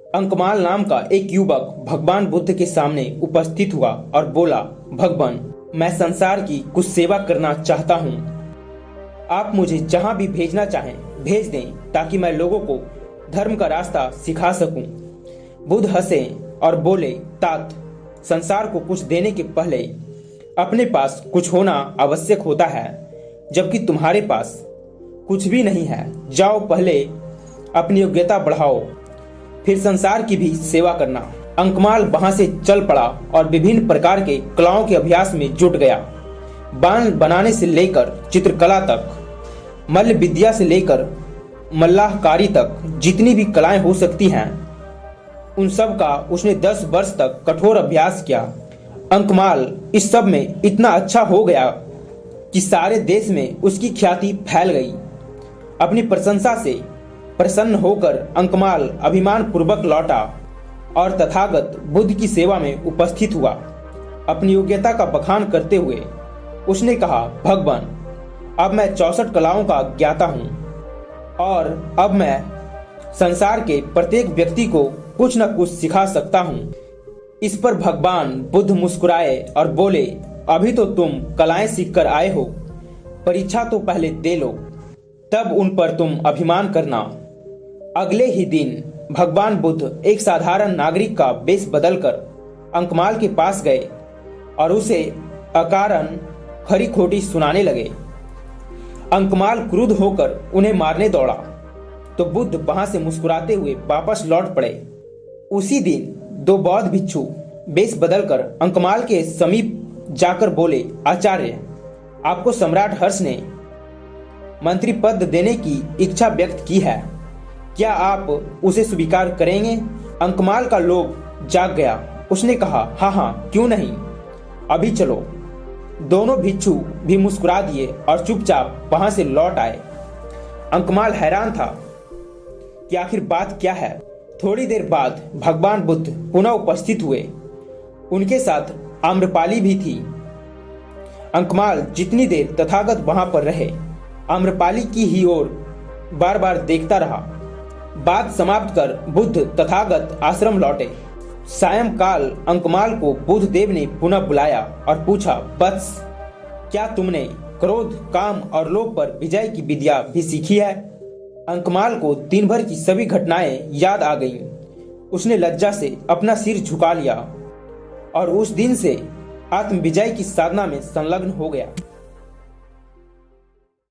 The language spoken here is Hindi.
अंकमाल नाम का एक युवक भगवान बुद्ध के सामने उपस्थित हुआ और बोला, भगवान, मैं संसार की कुछ सेवा करना चाहता हूँ। आप मुझे जहाँ भी भेजना चाहें भेज दें ताकि मैं लोगों को धर्म का रास्ता सिखा सकूं। बुद्ध हंसे और बोले, तात, संसार को कुछ देने के पहले अपने पास कुछ होना आवश्यक होता है, जबकि तुम्हारे पास कुछ भी नहीं है। जाओ, पहले अपनी योग्यता बढ़ाओ, फिर संसार की भी सेवा करना। अंकमाल वहां से चल पड़ा और विभिन्न प्रकार के कलाओं के अभ्यास में जुट गया। बाण बनाने से लेकर चित्रकला तक, मल्ल विद्या से लेकर मल्लाहकारी तक, जितनी भी कलाएं हो सकती हैं उन सब का उसने 10 वर्ष तक कठोर अभ्यास किया। अंकमाल इस सब में इतना अच्छा हो गया कि सारे देश में उसकी ख्याति फैल गई। अपनी प्रशंसा से प्रसन्न होकर अंकमाल अभिमान पूर्वक लौटा और तथागत बुद्ध की सेवा में उपस्थित हुआ। अपनी योग्यता का बखान करते हुए उसने कहा, भगवान, अब मैं 64 कलाओं का ज्ञाता हूँ और अब मैं संसार के प्रत्येक व्यक्ति को कुछ न कुछ सिखा सकता हूँ। इस पर भगवान बुद्ध मुस्कुराए और बोले, अभी तो तुम कलाएं सीख कर आए हो, परीक्षा तो पहले दे लो, तब उन पर तुम अभिमान करना। अगले ही दिन भगवान बुद्ध एक साधारण नागरिक का वेश बदलकर अंकमाल के पास गए और उसे अकारण खरी खोटी सुनाने लगे। अंकमाल क्रुद्ध होकर उन्हें मारने दौड़ा तो बुद्ध वहां से मुस्कुराते हुए वापस लौट पड़े। उसी दिन 2 बौद्ध भिक्षु वेश बदलकर अंकमाल के समीप जाकर बोले, आचार्य, आपको सम्राट हर्ष ने मंत्री पद देने की इच्छा व्यक्त की है, क्या आप उसे स्वीकार करेंगे? अंकमाल का लोभ जाग गया। उसने कहा, हाँ हाँ, क्यों नहीं, अभी चलो। दोनों भिक्षु भी मुस्कुरा दिए और चुपचाप वहां से लौट आए। अंकमाल हैरान था कि आखिर बात क्या है। थोड़ी देर बाद भगवान बुद्ध पुनः उपस्थित हुए। उनके साथ आम्रपाली भी थी। अंकमाल जितनी देर तथागत वहां पर रहे, आम्रपाली की ही ओर बार बार देखता रहा। बात समाप्त कर बुद्ध तथागत आश्रम लौटे। सायंकाल अंकमाल को बुद्ध देव ने पुनः बुलाया और पूछा, वत्स, क्या तुमने क्रोध, काम और लोभ पर विजय की विद्या भी सीखी है? अंकमाल को दिन भर की सभी घटनाएं याद आ गईं। उसने लज्जा से अपना सिर झुका लिया और उस दिन से आत्म विजय की साधना में संलग्न हो गया।